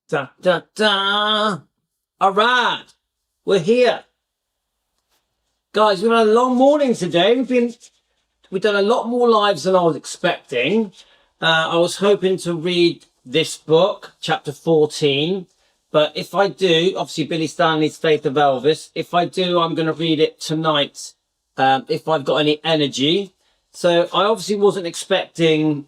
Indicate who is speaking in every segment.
Speaker 1: Da, da, da. All right. We're here. Guys, we've had a long morning today. We've done a lot more lives than I was expecting. I was hoping to read this book, chapter 14. But if I do, obviously Billy Stanley's Faith of Elvis. If I do, I'm going to read it tonight, if I've got any energy. So I obviously wasn't expecting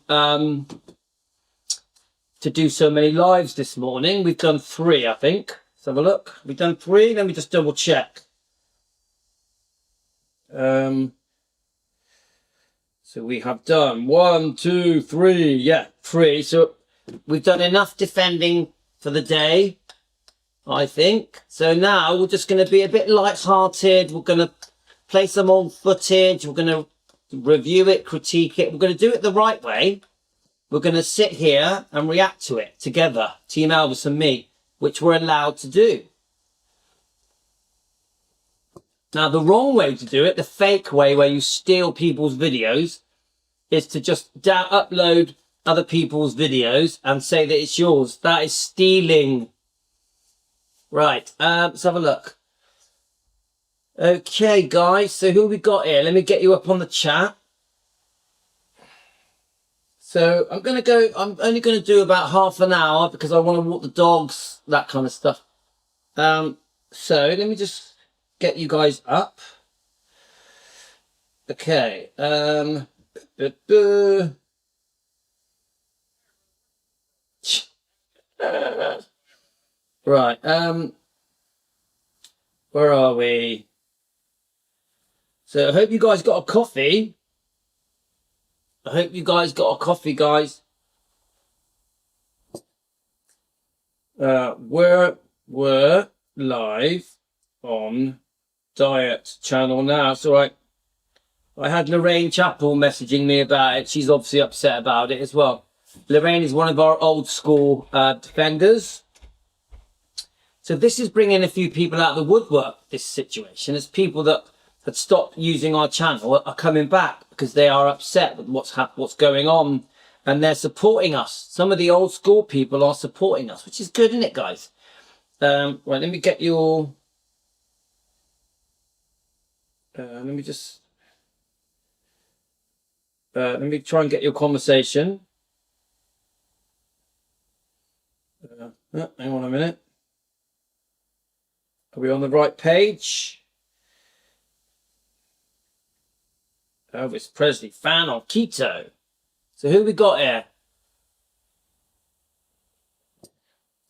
Speaker 1: to do so many lives this morning. We've done 3, I think. Let's have a look. We've done 3. Let me just double check. So we have done 1, 2, 3. Yeah, 3. So we've done enough defending for the day, I think. So now we're just going to be a bit light-hearted. We're going to play some old footage. We're going to review it, critique it. We're going to do it the right way. We're going to sit here and react to it together, Team Elvis and me, which we're allowed to do. Now, the wrong way to do it, the fake way where you steal people's videos, is to just upload other people's videos and say that it's yours. That is stealing. Right, let's have a look. Okay, guys, so who we got here? Let me get you up on the chat. So I'm only going to do about half an hour because I want to walk the dogs, that kind of stuff. So let me just get you guys up. Okay. Right. Where are we? So I hope you guys got a coffee. I hope you guys got a coffee, guys. We're live on Diet Channel now. So I had Lorraine Chappell messaging me about it. She's obviously upset about it as well. Lorraine is one of our old school defenders. So this is bringing a few people out of the woodwork, this situation. It's people that had stopped using our channel are coming back because they are upset with what's going on, and they're supporting us. Some of the old school people are supporting us, which is good, isn't it, guys? Right, let me get your... let me try and get your conversation. Hang on a minute. Are we on the right page? Elvis Presley, fan on keto. So who we got here?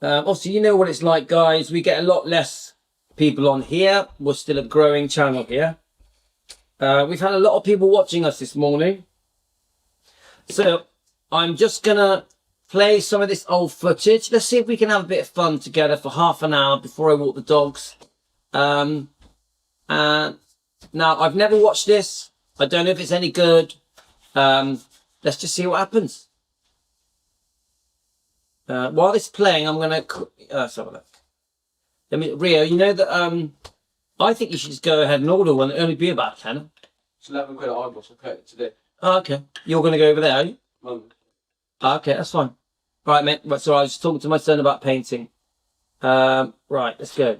Speaker 1: Obviously, you know what it's like, guys. We get a lot less people on here. We're still a growing channel here. We've had a lot of people watching us this morning. So I'm just going to play some of this old footage. Let's see if we can have a bit of fun together for half an hour before I walk the dogs. And now, I've never watched this. I don't know if it's any good. Let's just see what happens. While it's playing, I'm going to... let's have a look. Rio, you know that... I think you should just go ahead and order one. It'll only be about 10.
Speaker 2: It's 11 quid at Ibrox. I'll pay it today.
Speaker 1: Oh, okay. You're going to go over there, are you? Okay, that's fine. Right, mate. Right, so I was just talking to my son about painting. Right, let's go.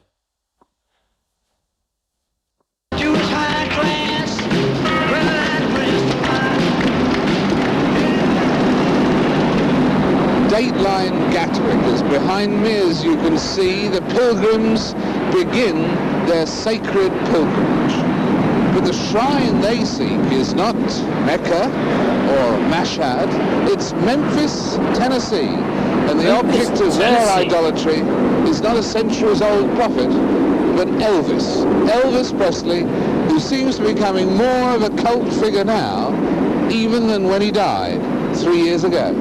Speaker 3: Dateline Gatwick is behind me. As you can see, the pilgrims begin their sacred pilgrimage. But the shrine they seek is not Mecca or Mashhad, it's Memphis, Tennessee. And the object of their idolatry is not a centuries-old prophet, but Elvis. Elvis Presley, who seems to be becoming more of a cult figure now, even than when he died 3 years ago.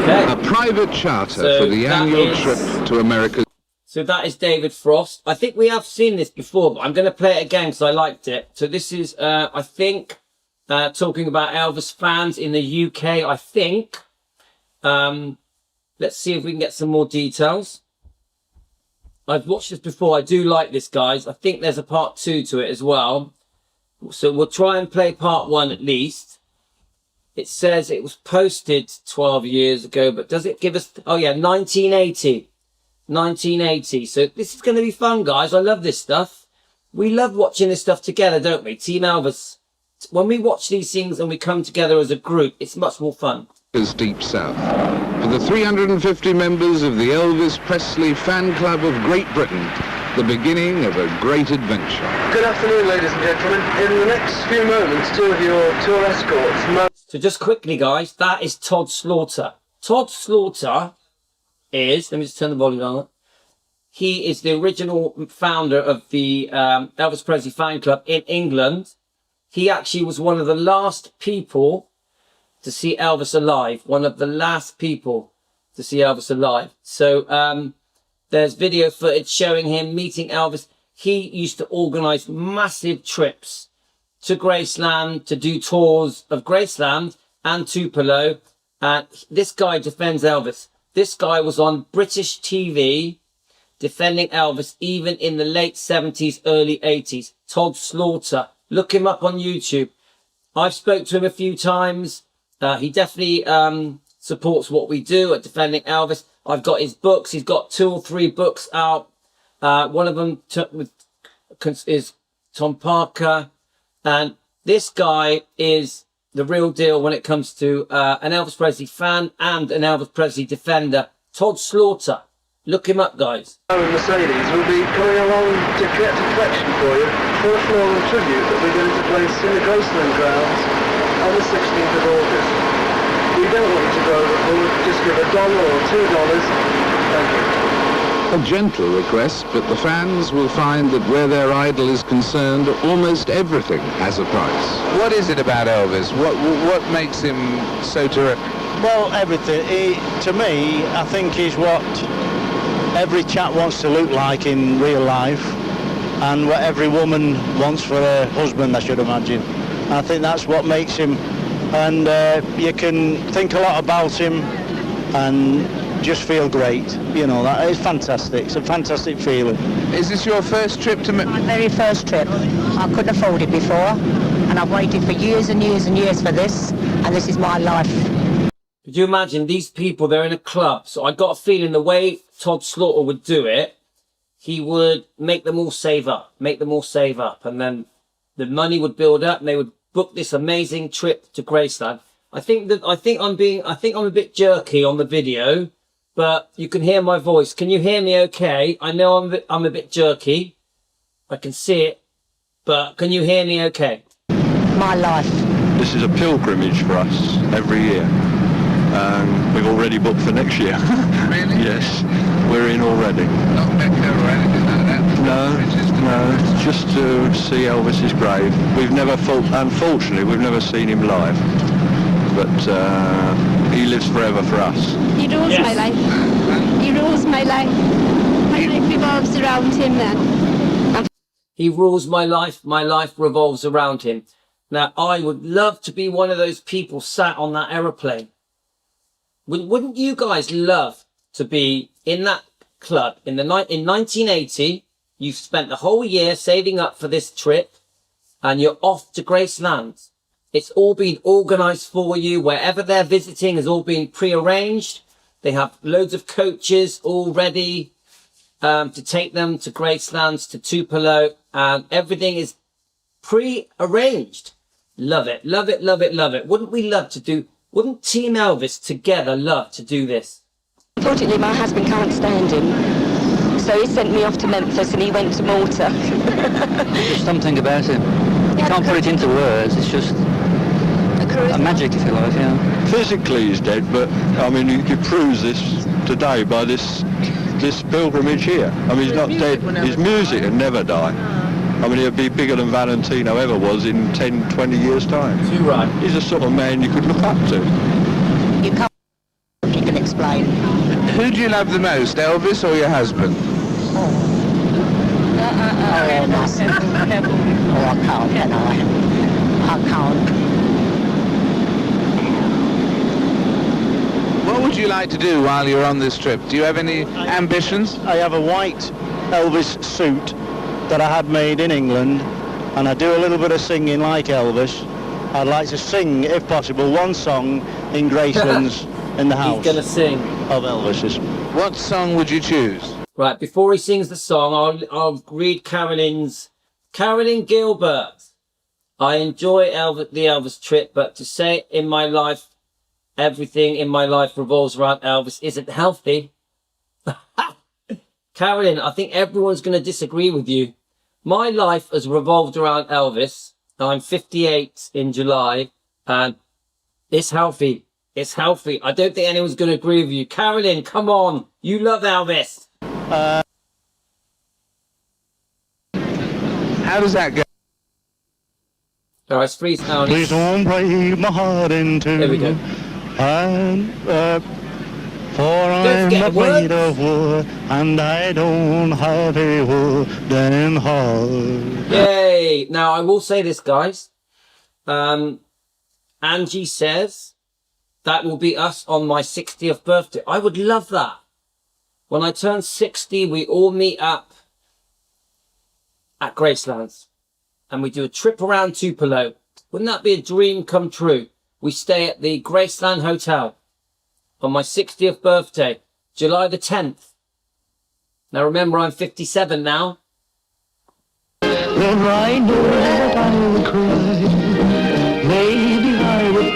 Speaker 1: Okay.
Speaker 3: A private charter for the annual trip to America.
Speaker 1: So that is David Frost. I think we have seen this before, but I'm going to play it again because I liked it. So this is, I think, talking about Elvis fans in the UK, I think. Let's see if we can get some more details. I've watched this before. I do like this, guys. I think there's a part 2 to it as well. So we'll try and play part 1 at least. It says it was posted 12 years ago, but does it give us... Oh, yeah, 1980. 1980. So this is going to be fun, guys. I love this stuff. We love watching this stuff together, don't we? Team Elvis. When we watch these things and we come together as a group, it's much more fun.
Speaker 3: Deep south. For the 350 members of the Elvis Presley fan club of Great Britain, the beginning of a great adventure.
Speaker 4: Good afternoon, ladies and gentlemen. In the next few moments, two of your tour escorts.
Speaker 1: So just quickly, guys, that is Todd Slaughter. Todd Slaughter is, let me just turn the volume on. He is the original founder of the Elvis Presley fan club in England. He actually was one of the last people to see Elvis alive. One of the last people to see Elvis alive. So there's video footage showing him meeting Elvis. He used to organise massive trips to Graceland to do tours of Graceland and Tupelo. And this guy defends Elvis. This guy was on British TV defending Elvis even in the late 70s, early 80s. Todd Slaughter. Look him up on YouTube. I've spoke to him a few times. He definitely supports what we do at defending Elvis. I've got his books. He's got 2 or 3 books out. One of them is Tom Parker. And this guy is the real deal when it comes to an Elvis Presley fan and an Elvis Presley defender. Todd Slaughter. Look him up, guys.
Speaker 4: Mercedes will be coming along to collect a collection for you for a floral tribute that we're going to place in the Graceland grounds on the 16th of August. We don't want you to go overboard, just give $1 or $2. Thank you.
Speaker 3: A gentle request, but the fans will find that where their idol is concerned, almost everything has a price. What is it about Elvis? What makes him so terrific?
Speaker 5: Well, everything. To me, I think he's what every chap wants to look like in real life, and what every woman wants for her husband, I should imagine. I think that's what makes him, and you can think a lot about him and just feel great. You know, that is fantastic. It's a fantastic feeling.
Speaker 3: Is this your first trip to...
Speaker 6: My very first trip. I couldn't afford it before, and I've waited for years and years and years for this, and this is my life.
Speaker 1: Could you imagine these people, they're in a club. So I got a feeling the way Todd Slaughter would do it, he would make them all save up, and then the money would build up and they would book this amazing trip to Graceland. I think I'm a bit jerky on the video, but you can hear my voice. Can you hear me okay? I know I'm a bit jerky. I can see it, but can you hear me okay?
Speaker 6: My life.
Speaker 7: This is a pilgrimage for us every year. We've already booked for next year.
Speaker 3: Really?
Speaker 7: Yes, we're in already.
Speaker 3: Not Mecca or anything like that?
Speaker 7: No, it's just to see Elvis's grave. Unfortunately, we've never seen him live, but he lives forever for us.
Speaker 8: He rules my life. He rules my life. My life revolves around him then.
Speaker 1: He rules my life revolves around him. Now, I would love to be one of those people sat on that aeroplane. Wouldn't you guys love to be in that club in 1980? You've spent the whole year saving up for this trip and you're off to Graceland. It's all been organised for you. Wherever they're visiting has all been pre-arranged. They have loads of coaches all ready to take them to Graceland, to Tupelo, and everything is pre-arranged. Love it, love it, love it, love it. Wouldn't Team Elvis together love to do this?
Speaker 6: Unfortunately, my husband can't stand him, so he sent me off to Memphis and he went to Malta.
Speaker 9: There's something about him. You can't put it into words. It's just a magic, if you like, yeah.
Speaker 7: Physically he's dead, but I mean you prove this today by this pilgrimage here. I mean he's not dead. His music will never die. I mean, he'll be bigger than Valentino ever was in 10, 20 years' time.
Speaker 1: Too right.
Speaker 7: He's the sort of man you could look up to.
Speaker 6: You can't. You can explain.
Speaker 3: Who do you love the most, Elvis or your husband?
Speaker 6: Oh, I can't, can I can't.
Speaker 3: What would you like to do while you're on this trip? Do you have any ambitions?
Speaker 5: I have a white Elvis suit that I had made in England, and I do a little bit of singing like Elvis. I'd like to sing, if possible, one song in Graceland's in the house.
Speaker 1: He's gonna sing.
Speaker 5: Of Elvis's.
Speaker 3: What song would you choose?
Speaker 1: Right, before he sings the song, I'll read Carolyn Gilbert. I enjoy the Elvis trip, but to say in my life, everything in my life revolves around Elvis isn't healthy. Carolyn, I think everyone's going to disagree with you. My life has revolved around Elvis. I'm 58 in July, and it's healthy. It's healthy. I don't think anyone's going to agree with you. Carolyn, come on. You love Elvis.
Speaker 3: How does that go?
Speaker 1: All right, it's freeze now.
Speaker 5: Please don't break my heart in two.
Speaker 1: There we go.
Speaker 5: And, for I'm
Speaker 1: forget
Speaker 5: not
Speaker 1: the words.
Speaker 5: made of wood, and I don't have a wooden heart.
Speaker 1: Yay! Now, I will say this, guys. Angie says that will be us on my 60th birthday. I would love that. When I turn 60, we all meet up at Gracelands and we do a trip around Tupelo. Wouldn't that be a dream come true? We stay at the Graceland Hotel on my 60th birthday, July the 10th. Now remember, I'm 57 now.
Speaker 5: Then I know that I will cry. Maybe I would.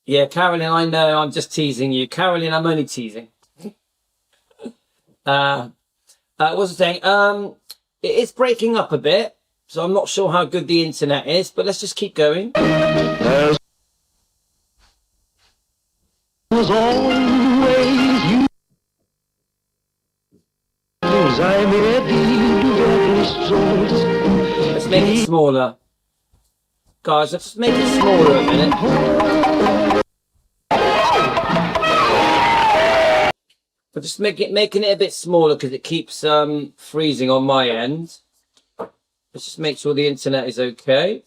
Speaker 1: Yeah, Carolyn, I know, I'm just teasing you. Carolyn, I'm only teasing. What was I saying? It is breaking up a bit, so I'm not sure how good the internet is, but let's just keep going.
Speaker 5: There was always you. I met you very strong.
Speaker 1: Let's make it smaller. Guys, let's just make it smaller a minute. But just making it a bit smaller because it keeps freezing on my end. Let's just make sure the internet is okay.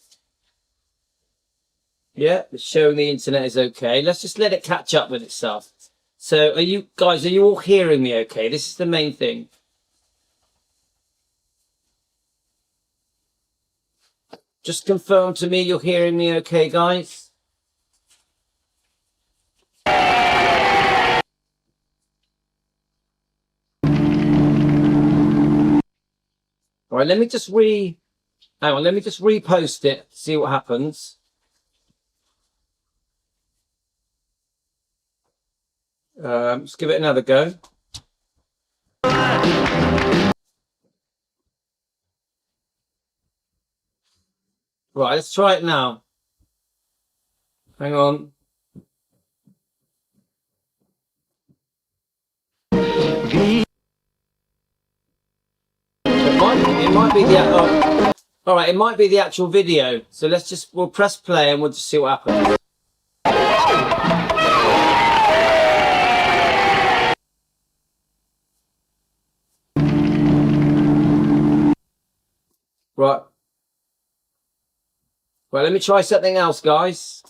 Speaker 1: Yeah, it's showing the internet is okay. Let's just let it catch up with itself. So are you all hearing me okay? This is the main thing. Just confirm to me you're hearing me okay, guys. All right, let me just repost it, see what happens. Let's give it another go. Right, let's try it now. Hang on. It might be the all right, it might be the actual video. So we'll press play and we'll just see what happens. Right. Right, let me try something else, guys.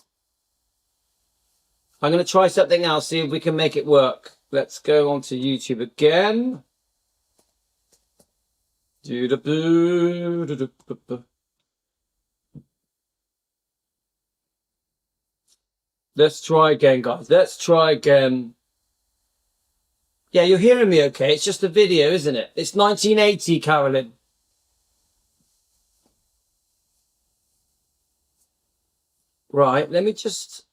Speaker 1: I'm going to try something else, see if we can make it work. Let's go on to YouTube again. Let's try again, guys. Let's try again. Yeah, you're hearing me okay. It's just a video, isn't it? It's 1980, Carolyn. Right, let me just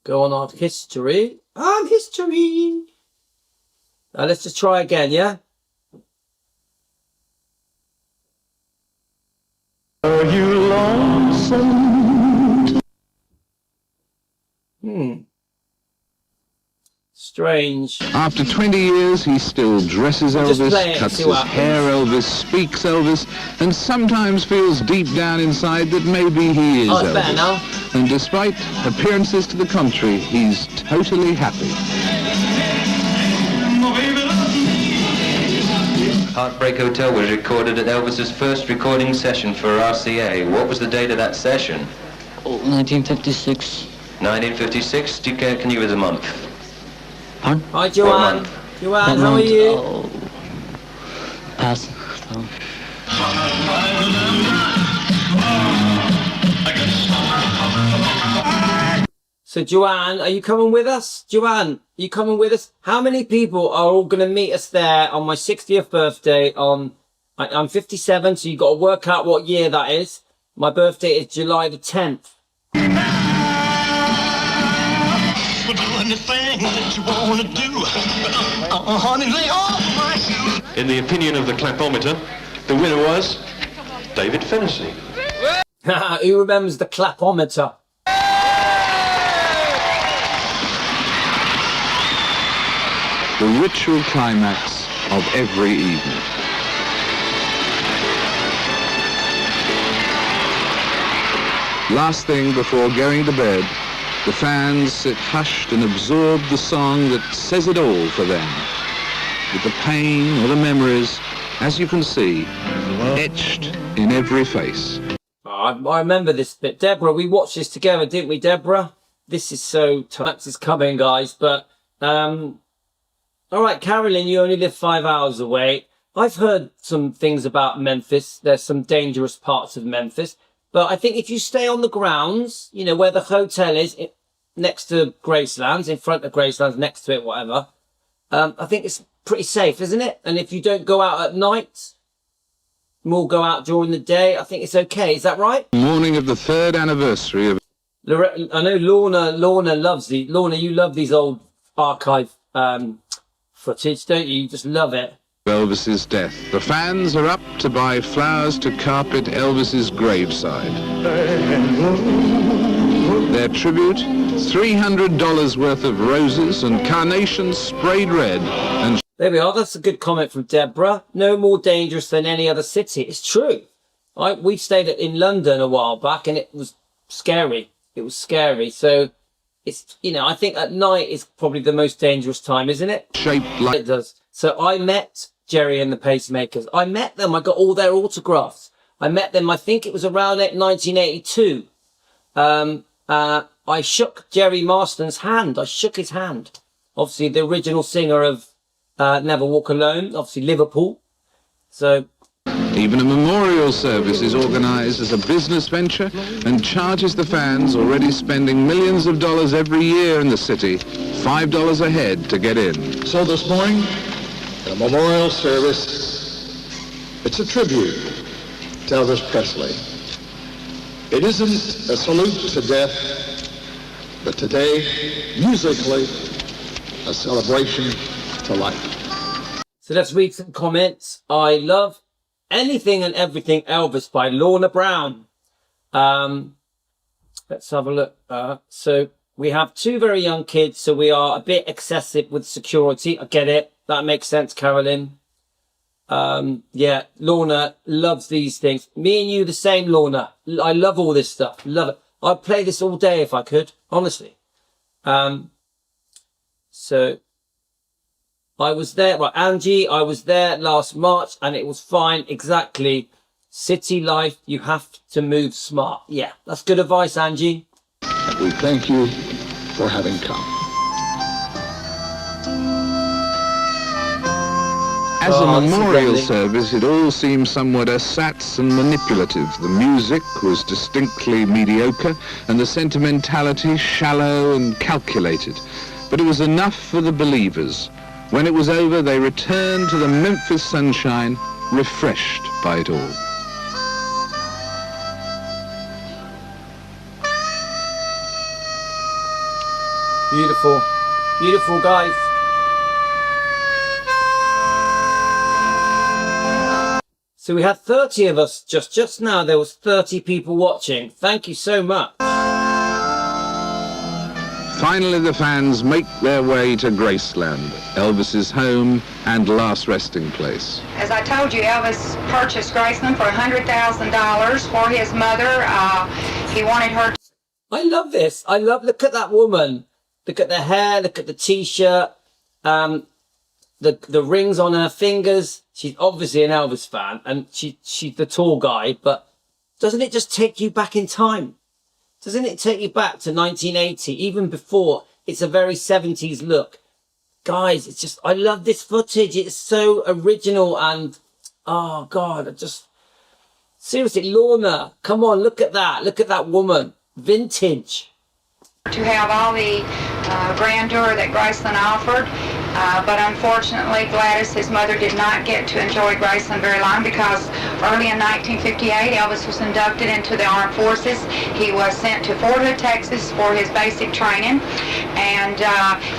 Speaker 1: go on our history. History. Let's just try again, yeah?
Speaker 5: Are you lonesome?
Speaker 1: Strange.
Speaker 3: After 20 years, he still dresses
Speaker 1: Just
Speaker 3: Elvis,
Speaker 1: play it,
Speaker 3: cuts
Speaker 1: see
Speaker 3: his
Speaker 1: what
Speaker 3: hair Elvis, speaks Elvis, and sometimes feels deep down inside that maybe he is
Speaker 1: Oh, it's better now.
Speaker 3: Elvis. And despite appearances to the contrary, he's totally happy.
Speaker 10: Heartbreak Hotel was recorded at Elvis's first recording session for RCA. What was the date of that session?
Speaker 9: 1956.
Speaker 10: 1956? Can you give us a month?
Speaker 9: Pardon?
Speaker 1: Hi, Joanne.
Speaker 10: month?
Speaker 1: Joanne, how are you?
Speaker 9: Oh. Pass. Oh.
Speaker 1: So Joanne, are you coming with us? Joanne, are you coming with us? How many people are all going to meet us there on my 60th birthday on... I'm 57, so you've got to work out what year that is. My birthday is July the 10th.
Speaker 11: In the opinion of the clapometer, the winner was David Fennessy.
Speaker 1: Who remembers the clapometer?
Speaker 3: The ritual climax of every evening. Last thing before going to bed, the fans sit hushed and absorb the song that says it all for them. With the pain or the memories, as you can see, etched in every face.
Speaker 1: I remember this bit. Deborah, we watched this together, didn't we, Deborah? This is so tough. It's coming, guys. But, all right, Carolyn, you only live 5 hours away. I've heard some things about Memphis. There's some dangerous parts of Memphis. But I think if you stay on the grounds, you know, where the hotel is, next to Gracelands, in front of Gracelands, next to it, whatever, I think it's pretty safe, isn't it? And if you don't go out at night, more go out during the day, I think it's okay. Is that right?
Speaker 3: Morning of the 3rd anniversary of...
Speaker 1: I know Lorna loves these. Lorna, you love these old archive footage, don't you? You just love it.
Speaker 3: Elvis's death. The fans are up to buy flowers to carpet Elvis's graveside. Their tribute, $300 worth of roses and carnations sprayed red. And
Speaker 1: there we are. That's a good comment from Deborah. No more dangerous than any other city. It's true. We stayed in London a while back and it was scary. It was scary. So it's, you know, I think at night is probably the most dangerous time, isn't it?
Speaker 3: Shaped like...
Speaker 1: It does. So I met Jerry and the Pacemakers. I met them. I got all their autographs. I met them, I think it was around 1982. I shook Jerry Marston's hand. I shook his hand. Obviously, the original singer of Never Walk Alone. Obviously, Liverpool. So...
Speaker 3: Even a memorial service is organised as a business venture and charges the fans, already spending millions of dollars every year in the city, $5 a head to get in.
Speaker 12: So this morning, a memorial service, it's a tribute to Elvis Presley. It isn't a salute to death, but today, musically, a celebration to life.
Speaker 1: So let's read some comments. I love Anything and Everything Elvis by Lorna Brown. Let's have a look. So we have 2 very young kids, so we are a bit excessive with security. I get it. That makes sense, Carolyn. Yeah, Lorna loves these things. Me and you the same, Lorna. I love all this stuff. Love it. I'd play this all day if I could, honestly. So I was there, right, Angie, I was there last March and it was fine. Exactly. City life, you have to move smart. Yeah, that's good advice, Angie.
Speaker 12: We thank you for having come.
Speaker 3: As a memorial service, it all seemed somewhat ersatz and manipulative. The music was distinctly mediocre and the sentimentality shallow and calculated. But it was enough for the believers. When it was over, they returned to the Memphis sunshine, refreshed by it all.
Speaker 1: Beautiful. Beautiful, guys. So we had 30 of us just now. There was 30 people watching. Thank you so much.
Speaker 3: Finally, the fans make their way to Graceland, Elvis's home and last resting place.
Speaker 13: As I told you, Elvis purchased Graceland for $100,000 for his mother. He wanted her.
Speaker 1: I love this. I love, look at that woman. Look at the hair, look at the t-shirt, the rings on her fingers. She's obviously an Elvis fan and she's the tall guy, but doesn't it just take you back in time? Doesn't it take you back to 1980, even before? It's a very 70s look. Guys, it's just, I love this footage. It's so original and, oh God, I just, seriously, Lorna, come on, look at that. Look at that woman. Vintage.
Speaker 13: to have all the grandeur that Graceland offered. But unfortunately, Gladys, his mother, did not get to enjoy Graceland very long because early in 1958, Elvis was inducted into the armed forces. He was sent to Fort Hood, Texas for his basic training. And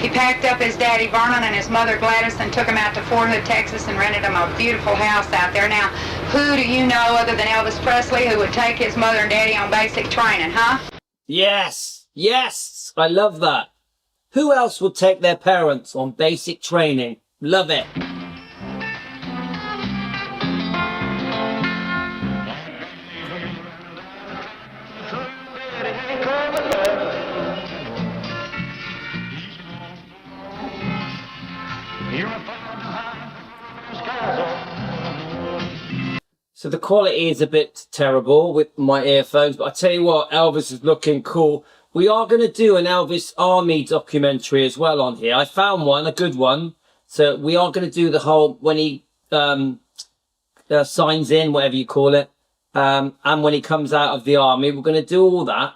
Speaker 13: he packed up his daddy Vernon and his mother Gladys and took him out to Fort Hood, Texas and rented him a beautiful house out there. Now, who do you know other than Elvis Presley who would take his mother and daddy on basic training, huh?
Speaker 1: Yes, yes, I love that. Who else would take their parents on basic training? Love it. So the quality is a bit terrible with my earphones, but I tell you what, Elvis is looking cool. We are going to do an Elvis Army documentary as well on here. I found one, a good one. So we are going to do the whole, when he signs in, whatever you call it, and when he comes out of the army. We're going to do all that.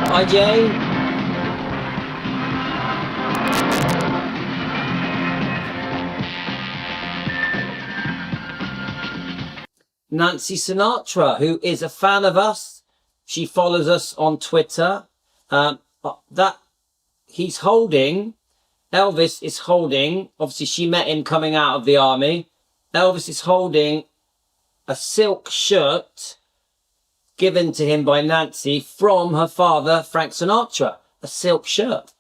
Speaker 1: Hi, Jane. Nancy Sinatra, who is a fan of us. She follows us on Twitter. Elvis is holding, obviously she met him coming out of the army. Elvis is holding a silk shirt given to him by Nancy from her father, Frank Sinatra. A silk shirt.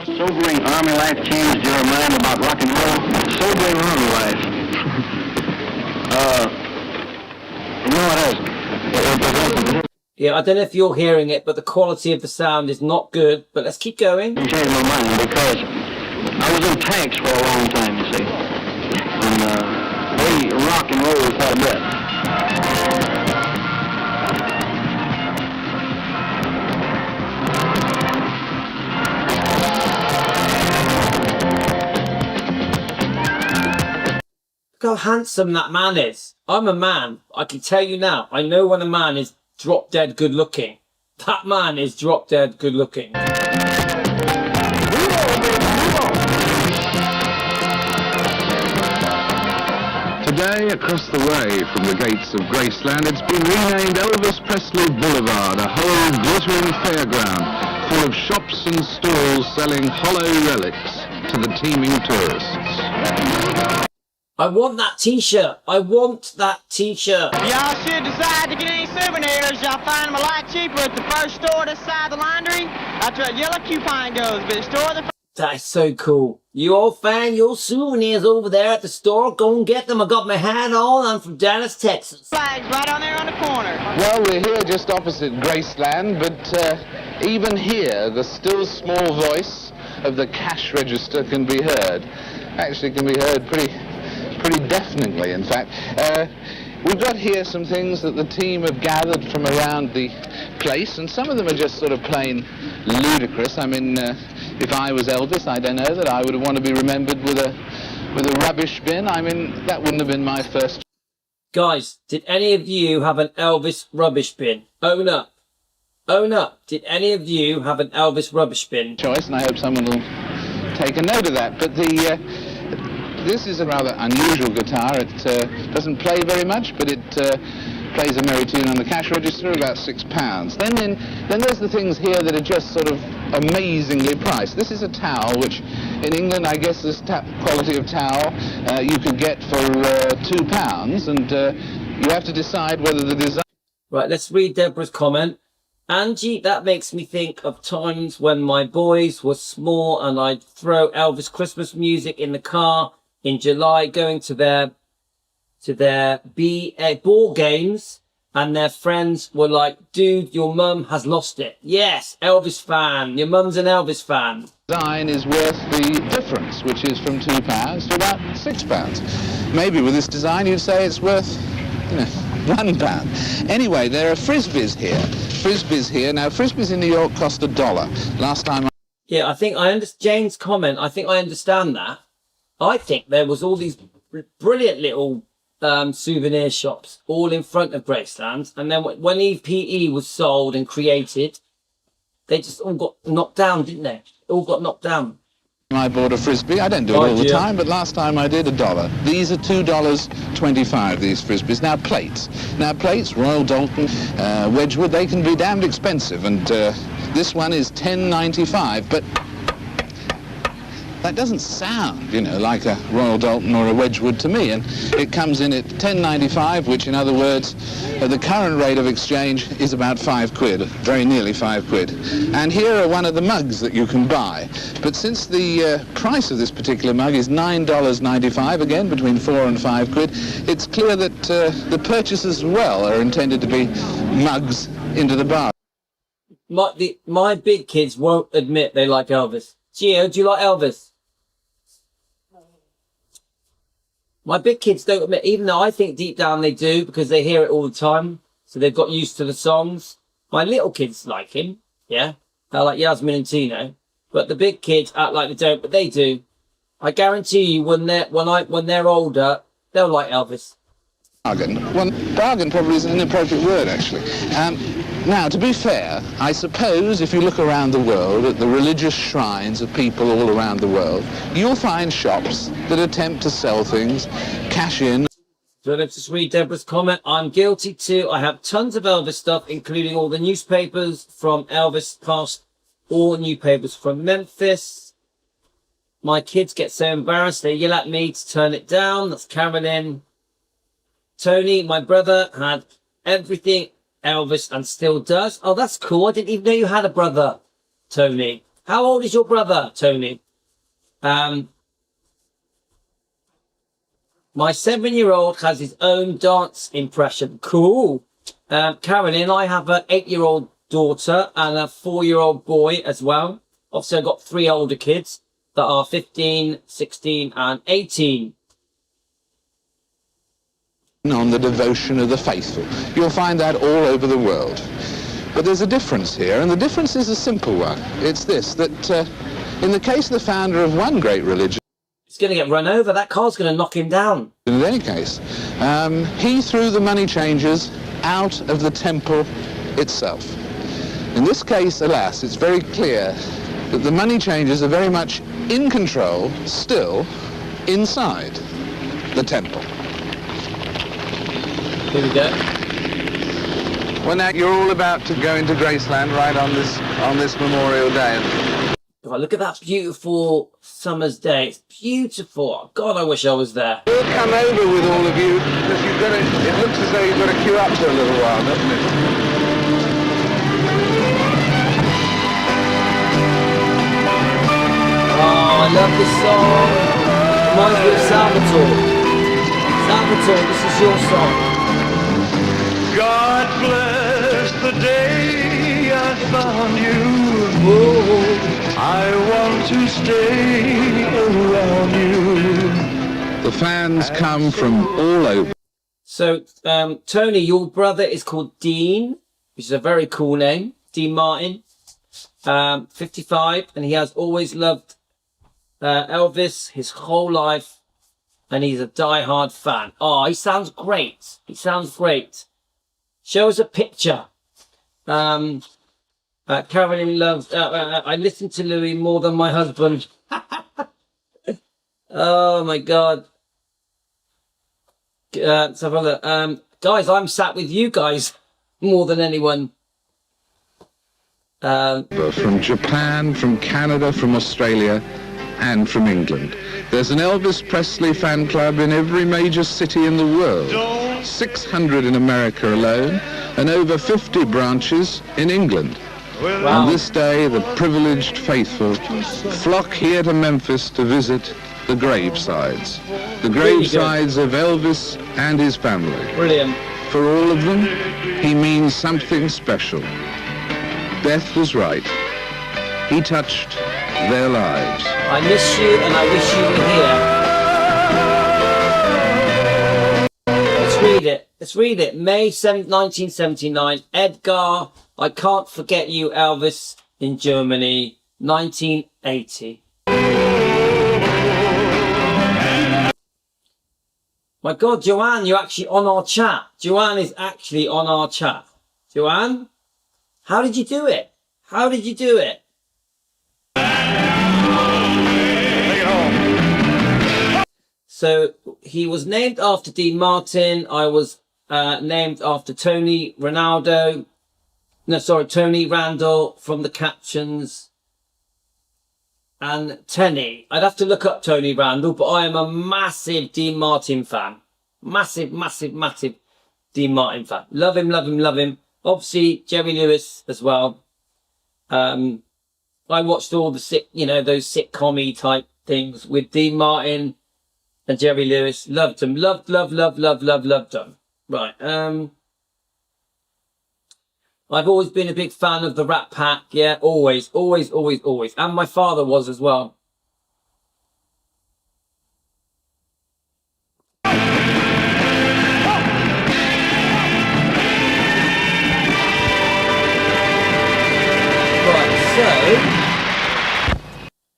Speaker 14: Sobering army life changed your mind about rock and roll? Sobering army life? No, it hasn't.
Speaker 1: Yeah, I don't know if you're hearing it, but the quality of the sound is not good. But let's keep going.
Speaker 14: It changed my mind because I was in tanks for a long time, you see. And they rock and roll quite a bit.
Speaker 1: Look how handsome that man is. I'm a man. I can tell you now. I know when a man is drop dead good looking. That man is drop dead good looking.
Speaker 3: Today, across the way from the gates of Graceland, it's been renamed Elvis Presley Boulevard, a whole glittering fairground full of shops and stalls selling hollow relics to the teeming tourists.
Speaker 1: I want that t-shirt. I want that t-shirt.
Speaker 15: Y'all should decide to get any souvenirs. Y'all find them a lot cheaper at the first store this side of the laundry. That's where yellow coupon goes, but the store the
Speaker 1: That is so cool. You all find your souvenirs over there at the store. Go and get them. I got my hat on. I'm from Dallas, Texas.
Speaker 15: Flags right on there on the corner.
Speaker 3: Well, we're here just opposite Graceland, but even here, the still small voice of the cash register can be heard. Actually, can be heard pretty deafeningly, in fact. We've got here some things that the team have gathered from around the place, and some of them are just sort of plain ludicrous. I mean, if I was Elvis, I don't know that I would want to be remembered with a rubbish bin. I mean, that wouldn't have been my first.
Speaker 1: Guys, did any of you have an Elvis rubbish bin? Own up. Own up. Did any of you have an Elvis rubbish bin?
Speaker 3: Choice, and I hope someone will take a note of that. But this is a rather unusual guitar. It doesn't play very much, but it plays a merry tune on the cash register, about £6. Then there's the things here that are just sort of amazingly priced. This is a towel, which in England, I guess this quality of towel you could get for £2, and you have to decide whether the design...
Speaker 1: Right, let's read Deborah's comment. Angie, that makes me think of times when my boys were small and I'd throw Elvis Christmas music in the car in July, going to their ball games. and their friends were like, dude, your mum has lost it. Yes, Elvis fan. Your mum's an Elvis fan.
Speaker 3: Design is worth the difference, which is from £2 to about £6. Maybe with this design you'd say it's worth, you know, £1. Anyway, there are frisbees here. Frisbees here. Now, frisbees in New York cost $1. Last time
Speaker 1: Yeah, I think I understand Jane's comment. I think I understand that. I think there was all these brilliant little souvenir shops all in front of Graceland, and then when EPE was sold and created, they just all got knocked down, didn't they? All got knocked down.
Speaker 3: I bought a frisbee. I don't do it all the time, but last time I did $1. These are $2.25, these frisbees. Now plates, Royal Dalton, Wedgwood, they can be damned expensive, and this one is $10.95, but that doesn't sound, you know, like a Royal Dalton or a Wedgwood to me, and it comes in at $10.95, which in other words, at the current rate of exchange is about £5, very nearly £5. And here are one of the mugs that you can buy. But since the price of this particular mug is $9.95, again between £4 and £5, it's clear that the purchases as well are intended to be mugs into the bar.
Speaker 1: My big kids won't admit they like Elvis. Gio, do you like Elvis? My big kids don't admit, even though I think deep down they do, because they hear it all the time, so they've got used to the songs. My little kids like him, yeah. They like Yasmin and Tino, but the big kids act like they don't, but they do. I guarantee you, when they're older, they'll like Elvis.
Speaker 3: Bargain. Well, bargain probably is an inappropriate word, actually. Now, to be fair, I suppose if you look around the world at the religious shrines of people all around the world, you'll find shops that attempt to sell things, cash in.
Speaker 1: So let's just read Deborah's comment. I'm guilty too. I have tons of Elvis stuff, including all the newspapers from Elvis past, all newspapers from Memphis. My kids get so embarrassed they yell at me to turn it down. That's Carolyn. Tony, my brother, had everything Elvis and still does. Oh, that's cool. I didn't even know you had a brother, Tony. How old is your brother, Tony? My 7-year-old has his own dance impression. Cool. Carolyn, I have an 8-year-old daughter and a 4-year-old boy as well. Obviously, I've got 3 older kids that are 15, 16 and 18.
Speaker 3: On the devotion of the faithful. You'll find that all over the world. But there's a difference here, and the difference is a simple one. It's this, that in the case of the founder of one great religion,
Speaker 1: he's going to get run over. That car's going to knock him down.
Speaker 3: In any case, he threw the money changers out of the temple itself. In this case, alas, it's very clear that the money changers are very much in control, still, inside the temple.
Speaker 1: Here we go.
Speaker 3: Well, now you're all about to go into Graceland right on this Memorial Day.
Speaker 1: God, look at that beautiful summer's day. It's beautiful. God, I wish I was there.
Speaker 3: We'll come over with all of you because it looks as though you've got to queue up for a little while, doesn't it?
Speaker 1: Oh, I love this song. Reminds me of Salvatore. Salvatore, this is your song.
Speaker 16: God bless the day I found you. Oh, I want to stay around you.
Speaker 3: The fans come from all over.
Speaker 1: So, Tony, your brother is called Dean, which is a very cool name. Dean Martin, 55, and he has always loved Elvis his whole life, and he's a die-hard fan. Oh, he sounds great. He sounds great. Show us a picture. Carolyn loves... I listen to Louis more than my husband. Oh, my God. Let's have a look. Guys, I'm sat with you guys more than anyone.
Speaker 3: From Japan, from Canada, from Australia, and from England. There's an Elvis Presley fan club in every major city in the world. 600 in America alone, and over 50 branches in England.
Speaker 1: Wow.
Speaker 3: On this day, the privileged faithful flock here to Memphis to visit the gravesides. The gravesides of Elvis and his family.
Speaker 1: Brilliant.
Speaker 3: for all of them, he means something special. Beth was right. He touched their lives.
Speaker 1: I miss you and I wish you were here. Let's read it. Let's read it. May 7th, 1979. Edgar, I can't forget you, Elvis, in Germany, 1980. My God, Joanne, you're actually on our chat. Joanne is actually on our chat. Joanne, how did you do it? How did you do it? So he was named after Dean Martin. I was named after Tony Randall from the captions. And Tenny. I'd have to look up Tony Randall, but I am a massive Dean Martin fan. Massive, massive, massive Dean Martin fan. Love him, love him, love him. Obviously, Jerry Lewis as well. I watched all the those sitcom-y type things with Dean Martin and Jerry Lewis. Loved them. Loved them. Right. I've always been a big fan of the Rat Pack. Yeah, always. And my father was as well.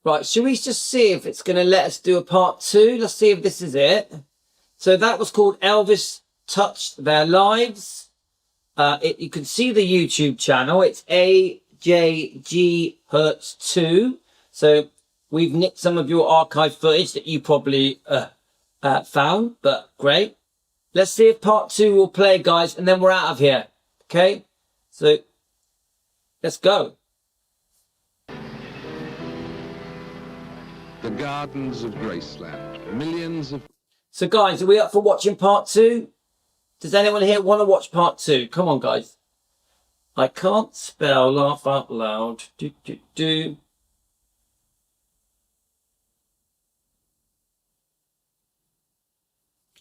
Speaker 1: Right, should we just see if it's going to let us do a part 2? Let's see if this is it. So that was called Elvis Touched Their Lives. You can see the YouTube channel. It's AJG Hertz 2. So we've nicked some of your archive footage that you probably found, but great. Let's see if part 2 will play, guys, and then we're out of here. Okay? So let's go.
Speaker 3: The gardens of Graceland. Millions of...
Speaker 1: So, guys, are we up for watching part 2? Does anyone here want to watch part 2? Come on, guys. I can't spell laugh out loud.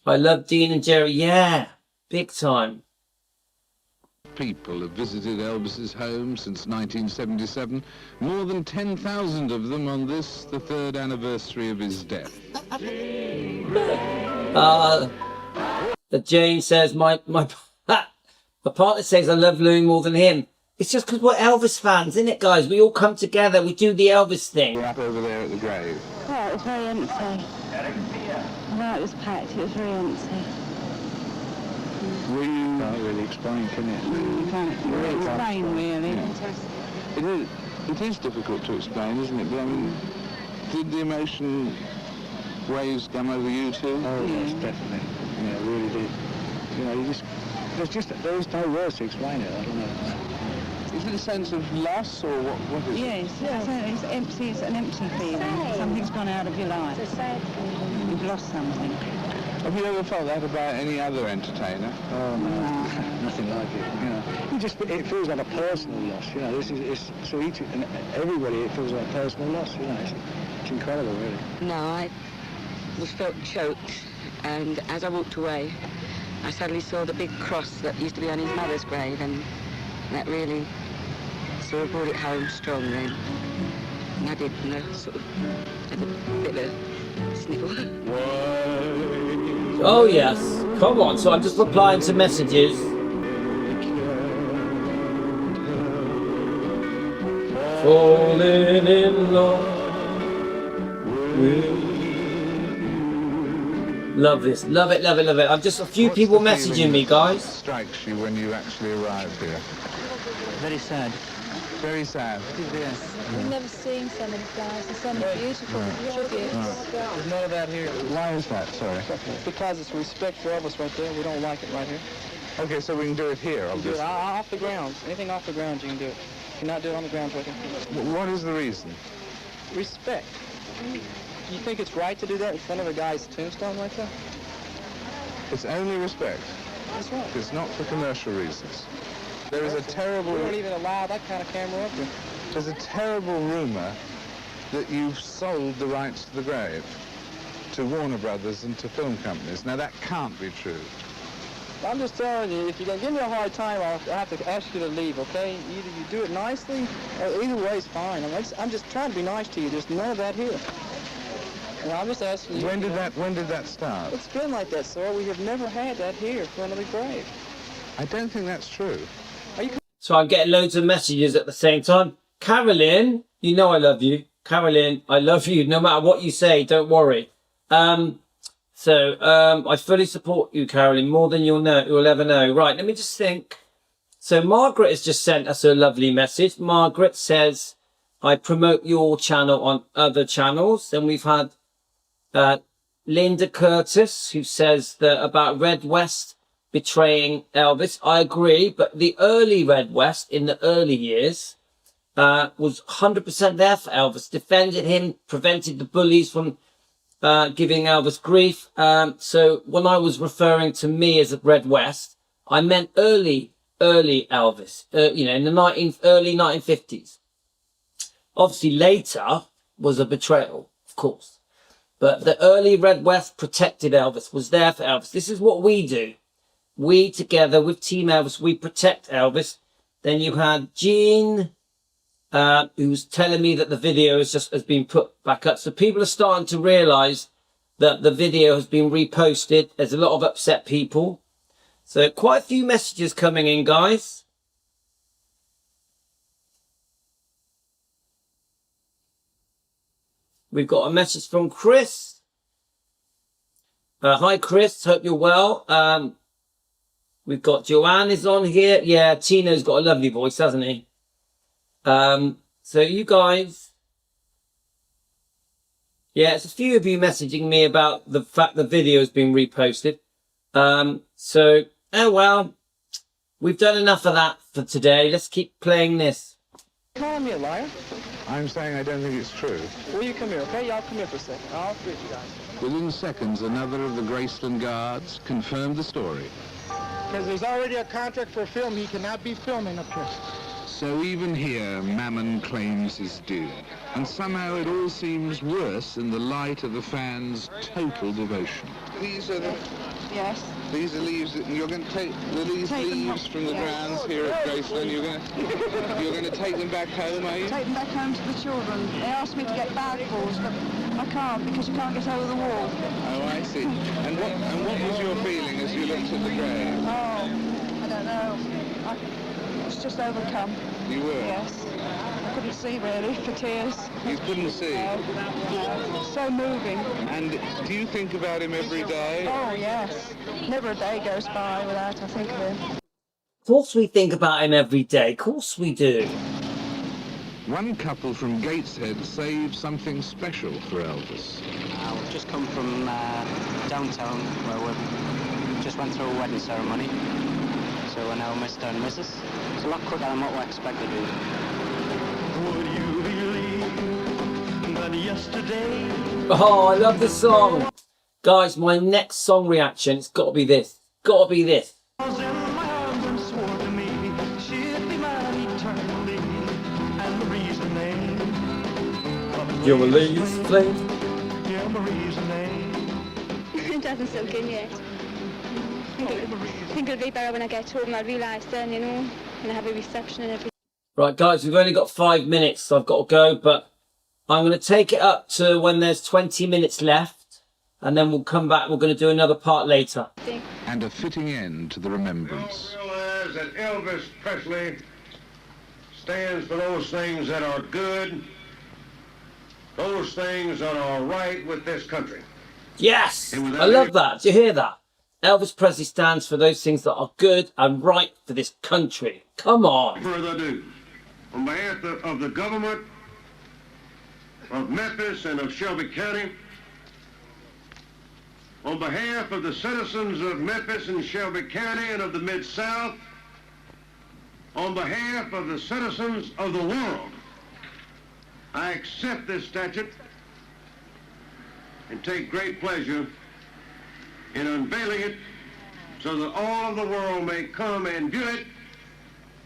Speaker 1: I love Dean and Jerry. Yeah, big time.
Speaker 3: People have visited Elvis's home since 1977. More than 10,000 of them on this, the 3rd anniversary of his death.
Speaker 1: Jane says, my partner says I love Louis more than him. It's just because we're Elvis fans, isn't it, guys? We all come together. We do the Elvis thing.
Speaker 3: We're up over there at the grave.
Speaker 17: Yeah, it was very empty. Although it was packed, it was very empty.
Speaker 12: We can't really explain, can it?
Speaker 17: You can't really explain, really.
Speaker 12: It is difficult to explain, isn't it? But I mean, did the emotion waves come over you too?
Speaker 5: Oh, yes, definitely. Yeah, it really did. You know, there's no words to explain it. I don't know.
Speaker 12: Is it a sense of loss or what is it?
Speaker 17: Yes, it's empty. It's an empty feeling. Something's gone out of your life. It's a sad feeling. You've lost something.
Speaker 12: Have you ever felt that about any other entertainer?
Speaker 5: Oh no, nothing like it. You know, it feels like a personal loss. You know, it's so each and everybody. It feels like a personal loss. You know, it's incredible, really.
Speaker 18: No, I felt choked, and as I walked away, I suddenly saw the big cross that used to be on his mother's grave, and that really sort of brought it home strong then. And I did, sort of had a bit of a sniffle.
Speaker 1: Oh, yes. Come on. So I'm just replying to messages. Falling in love with... Love this. Love it, love it, love it. I've just a few people messaging me, guys.
Speaker 3: Strikes you when you actually arrive here?
Speaker 5: Very sad.
Speaker 3: Very sad.
Speaker 5: Yes.
Speaker 8: We've never seen so many flowers and so many beautiful tributes.
Speaker 4: There's none of that here.
Speaker 3: Why is that, sorry?
Speaker 4: Because it's respect for Elvis right there. We don't like it right here.
Speaker 3: Okay, so we can do it here,
Speaker 4: Do
Speaker 3: obviously.
Speaker 4: it off the grounds. Anything off the grounds you can do it. You cannot do it on the grounds right here.
Speaker 3: What is the reason?
Speaker 4: Respect. You think it's right to do that in front of a guy's tombstone right there?
Speaker 3: It's only respect.
Speaker 4: That's right.
Speaker 3: It's not for commercial reasons. There is a terrible...
Speaker 4: We don't even allow that kind of camera up here.
Speaker 3: There's a terrible rumour that you've sold the rights to the grave to Warner Brothers and to film companies. Now, that can't be true.
Speaker 4: I'm just telling you, if you're going to give me a hard time, I'll have to ask you to leave, okay? Either you do it nicely, or either way is fine. I'm just trying to be nice to you. There's none of that here. And I'm just asking you...
Speaker 3: When did that start?
Speaker 4: It's been like that, sir. We have never had that here in front of the grave.
Speaker 3: I don't think that's true.
Speaker 1: So I'm getting loads of messages at the same time. Carolyn, you know I love you. Carolyn, I love you. No matter what you say, don't worry. I fully support you, Carolyn, more than you'll ever know. Right, let me just think. So Margaret has just sent us a lovely message. Margaret says, I promote your channel on other channels. Then we've had Linda Curtis, who says that about Red West betraying Elvis. I agree, but the early Red West in the early years was 100% there for Elvis, defended him, prevented the bullies from giving Elvis grief. So when I was referring to me as a Red West, I meant early Elvis, in the early 1950s. Obviously later was a betrayal, of course. But the early Red West protected Elvis, was there for Elvis. This is what we do. We, together with Team Elvis, we protect Elvis. Then you had Jean, who's telling me that the video has been put back up. So people are starting to realise that the video has been reposted. There's a lot of upset people. So quite a few messages coming in, guys. We've got a message from Chris. Hi, Chris. Hope you're well. We've got Joanne is on here. Yeah, Tino's got a lovely voice, hasn't he? So you guys... Yeah, it's a few of you messaging me about the fact the video has been reposted. Oh well. We've done enough of that for today. Let's keep playing this.
Speaker 4: Call me a liar.
Speaker 3: I'm saying I don't think it's true.
Speaker 4: Will you come here, okay? Y'all come here for a second. I'll greet you guys.
Speaker 3: Within seconds, another of the Graceland guards confirmed the story.
Speaker 19: Because there's already a contract for a film. He cannot be filming up here.
Speaker 3: So even here, Mammon claims his due. And somehow it all seems worse in the light of the fans' total devotion.
Speaker 19: These are the...
Speaker 3: Yes.
Speaker 19: These are leaves that you're going to take leaves from the grounds here at Graceland. You're going to take them back home, are you?
Speaker 17: Take them back home to the children. They asked me to get bagfuls, but I can't because you can't get over the wall.
Speaker 19: Oh, I see. And what was your feeling as you looked at the grave?
Speaker 17: Oh, I don't know. I was just overcome.
Speaker 19: You were?
Speaker 17: Yes. I couldn't see really for tears.
Speaker 19: You couldn't see?
Speaker 17: No. So moving.
Speaker 19: And do you think about him every day?
Speaker 17: Oh, yes. Never a day goes by without I think of him.
Speaker 1: Of course we think about him every day. Of course we do.
Speaker 3: One couple from Gateshead saved something special for Elvis.
Speaker 9: We've just come from downtown where we just went through a wedding ceremony. So we're now Mr. and Mrs. It's a lot quicker than what we expected to be.
Speaker 16: Would you believe that yesterday?
Speaker 1: Oh, I love this song. Guys, my next song reaction, it's got to be this. Got to be this.
Speaker 16: Was in my arms and swore to me she'd be mine eternally. And Marie's the name.
Speaker 1: You're Marie's flame.
Speaker 16: Yeah, Marie's the name.
Speaker 8: It doesn't soak in yet. I think it'll be better when I get home and I'll realise then, and I have a reception and everything.
Speaker 1: Right, guys, we've only got 5 minutes, so I've got to go, but I'm going to take it up to when there's 20 minutes left, and then we'll come back. We're going to do another part later.
Speaker 3: And a fitting end to the remembrance.
Speaker 11: Realize that Elvis Presley stands for those things that are good, those things that are right with this country.
Speaker 1: Yes! I love that. Do you hear that? Elvis Presley stands for those things that are good and right for this country. Come on.
Speaker 11: Further ado, on behalf of the government of Memphis and of Shelby County, on behalf of the citizens of Memphis and Shelby County and of the Mid-South, on behalf of the citizens of the world, I accept this statute and take great pleasure in unveiling it so that all of the world may come and view it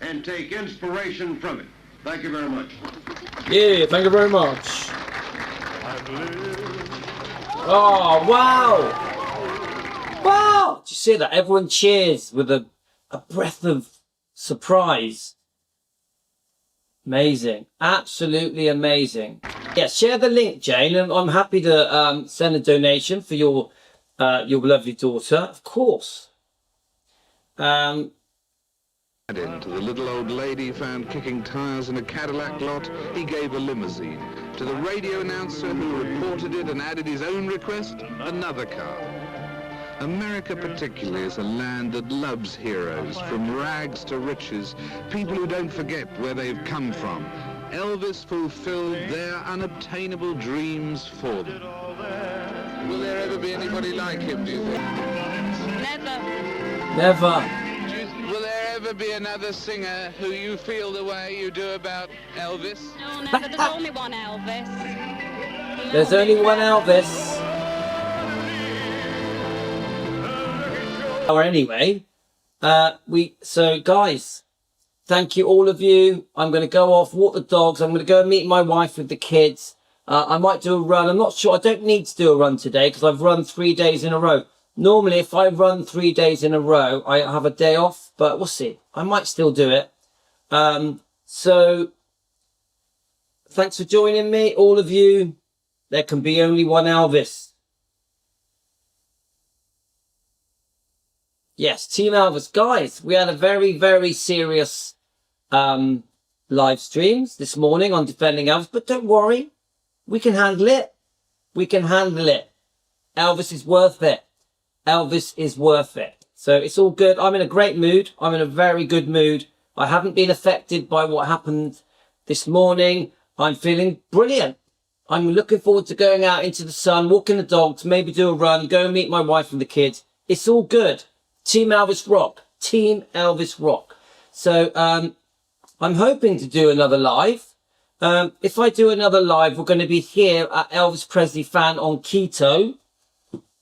Speaker 11: and take inspiration from it. Thank you very much.
Speaker 1: Yeah, thank you very much. Oh, wow. Wow. Did you see that? Everyone cheers with a breath of surprise. Amazing. Absolutely amazing. Yeah, share the link, Jane, and I'm happy to send a donation for your lovely daughter, of course.
Speaker 3: To the little old lady found kicking tires in a Cadillac lot, he gave a limousine. To the radio announcer who reported it and added his own request, another car. America particularly is a land that loves heroes, from rags to riches, people who don't forget where they've come from. Elvis fulfilled their unobtainable dreams for them. Will there ever be anybody like him, do you think?
Speaker 8: Never.
Speaker 1: Never.
Speaker 3: Will there ever be another singer who you feel the way you do about Elvis?
Speaker 8: No, never. There's only one Elvis.
Speaker 1: There's only one Elvis. Or anyway, so guys, thank you all of you. I'm going to go off, walk the dogs. I'm going to go and meet my wife with the kids. I might do a run. I'm not sure. I don't need to do a run today because I've run 3 days in a row. Normally, if I run 3 days in a row, I have a day off, but we'll see. I might still do it. So thanks for joining me, all of you. There can be only one Elvis. Yes, Team Elvis. Guys, we had a very, very serious live streams this morning on Defending Elvis, but don't worry. We can handle it. We can handle it. Elvis is worth it. Elvis is worth it. So it's all good. I'm in a great mood. I'm in a very good mood. I haven't been affected by what happened this morning. I'm feeling brilliant. I'm looking forward to going out into the sun, walking the dogs, maybe do a run, go and meet my wife and the kids. It's all good. Team Elvis rock. Team Elvis rock. So I'm hoping to do another live. If I do another live, we're going to be here at Elvis Presley Fan on Keto.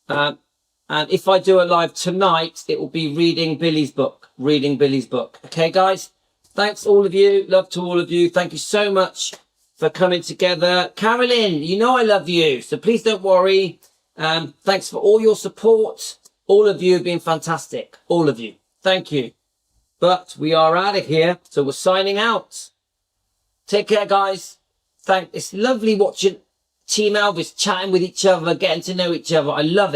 Speaker 1: And if I do a live tonight, it will be reading Billy's book. Reading Billy's book. Okay, guys? Thanks, all of you. Love to all of you. Thank you so much for coming together. Carolyn, you know I love you, so please don't worry. Thanks for all your support. All of you have been fantastic. All of you. Thank you. But we are out of here, so we're signing out. Take care, guys. It's lovely watching Team Elvis chatting with each other, getting to know each other. I love it.